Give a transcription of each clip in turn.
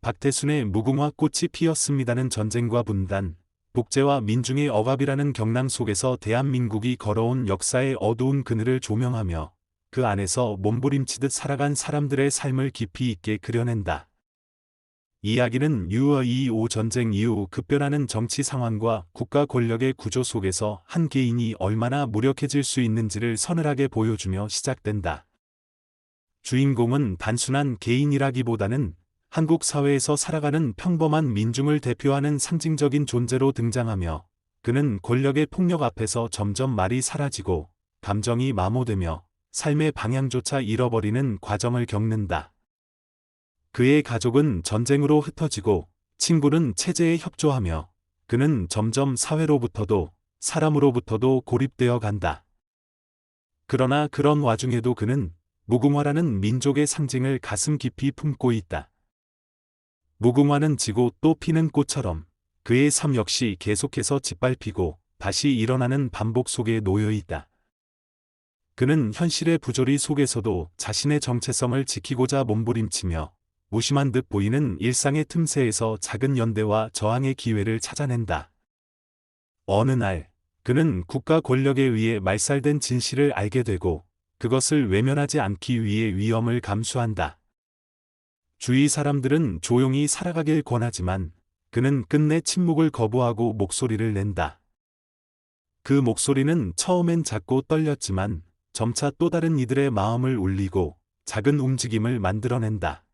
박태순의 무궁화 꽃이 피었습니다는 전쟁과 분단, 독재와 민중의 억압이라는 경랑 속에서 대한민국이 걸어온 역사의 어두운 그늘을 조명하며 그 안에서 몸부림치듯 살아간 사람들의 삶을 깊이 있게 그려낸다. 이야기는 6.25 전쟁 이후 급변하는 정치 상황과 국가 권력의 구조 속에서 한 개인이 얼마나 무력해질 수 있는지를 서늘하게 보여주며 시작된다. 주인공은 단순한 개인이라기보다는 한국 사회에서 살아가는 평범한 민중을 대표하는 상징적인 존재로 등장하며 그는 권력의 폭력 앞에서 점점 말이 사라지고 감정이 마모되며 삶의 방향조차 잃어버리는 과정을 겪는다. 그의 가족은 전쟁으로 흩어지고 친구는 체제에 협조하며 그는 점점 사회로부터도 사람으로부터도 고립되어 간다. 그러나 그런 와중에도 그는 무궁화라는 민족의 상징을 가슴 깊이 품고 있다. 무궁화는 지고 또 피는 꽃처럼 그의 삶 역시 계속해서 짓밟히고 다시 일어나는 반복 속에 놓여 있다. 그는 현실의 부조리 속에서도 자신의 정체성을 지키고자 몸부림치며 무심한 듯 보이는 일상의 틈새에서 작은 연대와 저항의 기회를 찾아낸다. 어느 날 그는 국가 권력에 의해 말살된 진실을 알게 되고 그것을 외면하지 않기 위해 위험을 감수한다. 주위 사람들은 조용히 살아가길 권하지만 그는 끝내 침묵을 거부하고 목소리를 낸다. 그 목소리는 처음엔 작고 떨렸지만 점차 또 다른 이들의 마음을 울리고 작은 움직임을 만들어낸다.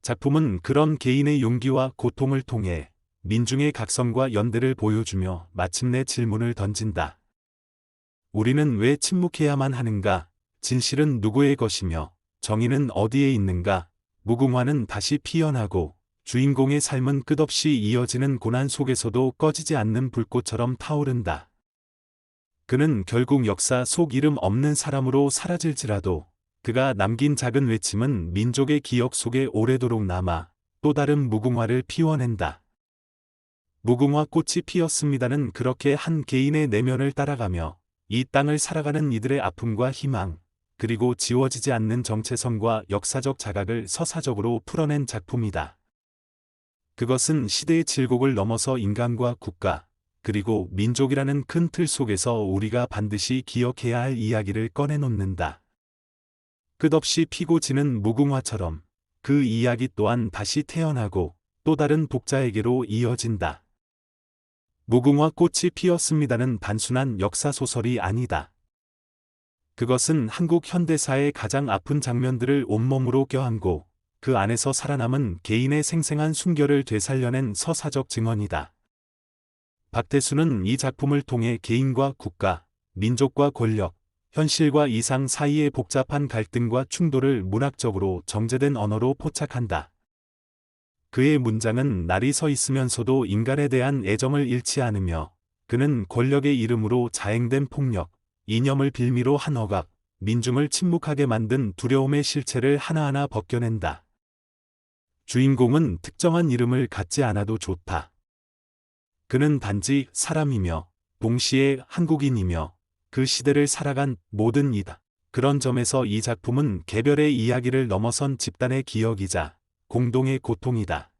작품은 그런 개인의 용기와 고통을 통해 민중의 각성과 연대를 보여주며 마침내 질문을 던진다. 우리는 왜 침묵해야만 하는가? 진실은 누구의 것이며 정의는 어디에 있는가? 무궁화는 다시 피어나고 주인공의 삶은 끝없이 이어지는 고난 속에서도 꺼지지 않는 불꽃처럼 타오른다. 그는 결국 역사 속 이름 없는 사람으로 사라질지라도 그가 남긴 작은 외침은 민족의 기억 속에 오래도록 남아 또 다른 무궁화를 피워낸다. 무궁화 꽃이 피었습니다는 그렇게 한 개인의 내면을 따라가며 이 땅을 살아가는 이들의 아픔과 희망, 그리고 지워지지 않는 정체성과 역사적 자각을 서사적으로 풀어낸 작품이다. 그것은 시대의 질곡을 넘어서 인간과 국가, 그리고 민족이라는 큰 틀 속에서 우리가 반드시 기억해야 할 이야기를 꺼내놓는다. 끝없이 피고 지는 무궁화처럼 그 이야기 또한 다시 태어나고 또 다른 독자에게로 이어진다. 무궁화 꽃이 피었습니다는 단순한 역사소설이 아니다. 그것은 한국 현대사의 가장 아픈 장면들을 온몸으로 껴안고 그 안에서 살아남은 개인의 생생한 순결을 되살려낸 서사적 증언이다. 박태순은 이 작품을 통해 개인과 국가, 민족과 권력, 현실과 이상 사이의 복잡한 갈등과 충돌을 문학적으로 정제된 언어로 포착한다. 그의 문장은 날이 서 있으면서도 인간에 대한 애정을 잃지 않으며 그는 권력의 이름으로 자행된 폭력, 이념을 빌미로 한 억압, 민중을 침묵하게 만든 두려움의 실체를 하나하나 벗겨낸다. 주인공은 특정한 이름을 갖지 않아도 좋다. 그는 단지 사람이며 동시에 한국인이며 그 시대를 살아간 모든 이다. 그런 점에서 이 작품은 개별의 이야기를 넘어선 집단의 기억이자 공동의 고통이다.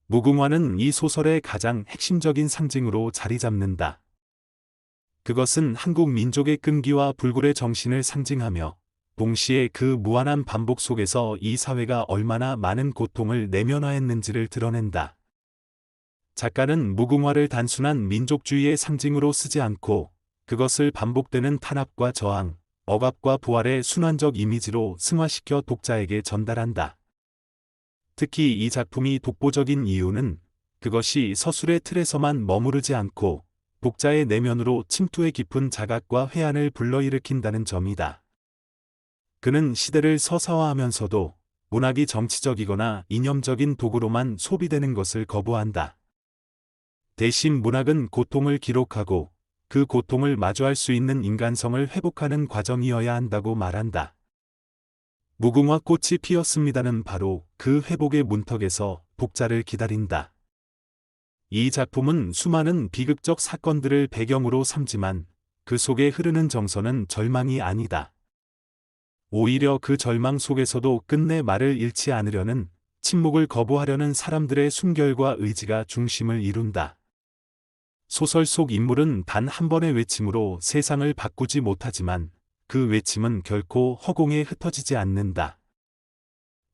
무궁화는 이 소설의 가장 핵심적인 상징으로 자리 잡는다. 그것은 한국 민족의 끈기와 불굴의 정신을 상징하며 동시에 그 무한한 반복 속에서 이 사회가 얼마나 많은 고통을 내면화했는지를 드러낸다. 작가는 무궁화를 단순한 민족주의의 상징으로 쓰지 않고 그것을 반복되는 탄압과 저항, 억압과 부활의 순환적 이미지로 승화시켜 독자에게 전달한다. 특히 이 작품이 독보적인 이유는 그것이 서술의 틀에서만 머무르지 않고 독자의 내면으로 침투해 깊은 자각과 회한을 불러일으킨다는 점이다. 그는 시대를 서사화하면서도 문학이 정치적이거나 이념적인 도구로만 소비되는 것을 거부한다. 대신 문학은 고통을 기록하고 그 고통을 마주할 수 있는 인간성을 회복하는 과정이어야 한다고 말한다. 무궁화 꽃이 피었습니다는 바로 그 회복의 문턱에서 독자를 기다린다. 이 작품은 수많은 비극적 사건들을 배경으로 삼지만 그 속에 흐르는 정서는 절망이 아니다. 오히려 그 절망 속에서도 끝내 말을 잃지 않으려는 침묵을 거부하려는 사람들의 순결과 의지가 중심을 이룬다. 소설 속 인물은 단 한 번의 외침으로 세상을 바꾸지 못하지만 그 외침은 결코 허공에 흩어지지 않는다.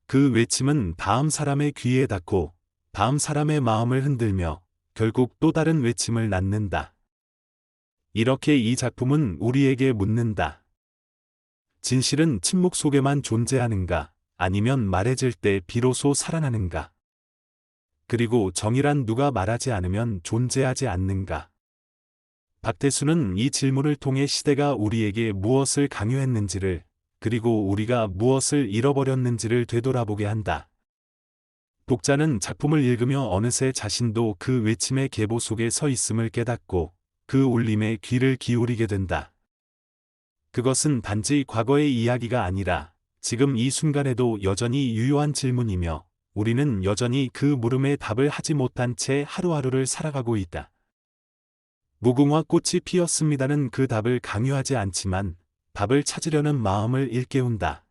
그 외침은 다음 사람의 귀에 닿고 다음 사람의 마음을 흔들며 결국 또 다른 외침을 낳는다. 이렇게 이 작품은 우리에게 묻는다. 진실은 침묵 속에만 존재하는가, 아니면 말해질 때 비로소 살아나는가? 그리고 정의란 누가 말하지 않으면 존재하지 않는가? 박태수는 이 질문을 통해 시대가 우리에게 무엇을 강요했는지를, 그리고 우리가 무엇을 잃어버렸는지를 되돌아보게 한다. 독자는 작품을 읽으며 어느새 자신도 그 외침의 계보 속에 서 있음을 깨닫고 그 울림에 귀를 기울이게 된다. 그것은 단지 과거의 이야기가 아니라 지금 이 순간에도 여전히 유효한 질문이며 우리는 여전히 그 물음에 답을 하지 못한 채 하루하루를 살아가고 있다. 무궁화 꽃이 피었습니다는 그 답을 강요하지 않지만 답을 찾으려는 마음을 일깨운다.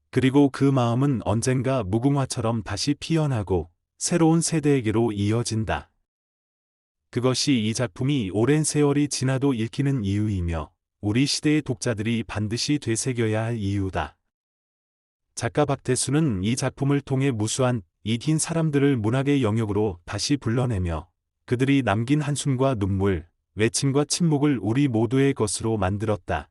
그리고 그 마음은 언젠가 무궁화처럼 다시 피어나고 새로운 세대에게로 이어진다. 그것이 이 작품이 오랜 세월이 지나도 읽히는 이유이며 우리 시대의 독자들이 반드시 되새겨야 할 이유다. 작가 박태수는 이 작품을 통해 무수한 잊힌 사람들을 문학의 영역으로 다시 불러내며 그들이 남긴 한숨과 눈물, 외침과 침묵을 우리 모두의 것으로 만들었다.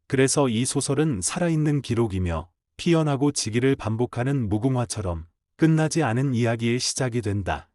그래서 이 소설은 살아있는 기록이며 피어나고 지기를 반복하는 무궁화처럼 끝나지 않은 이야기의 시작이 된다.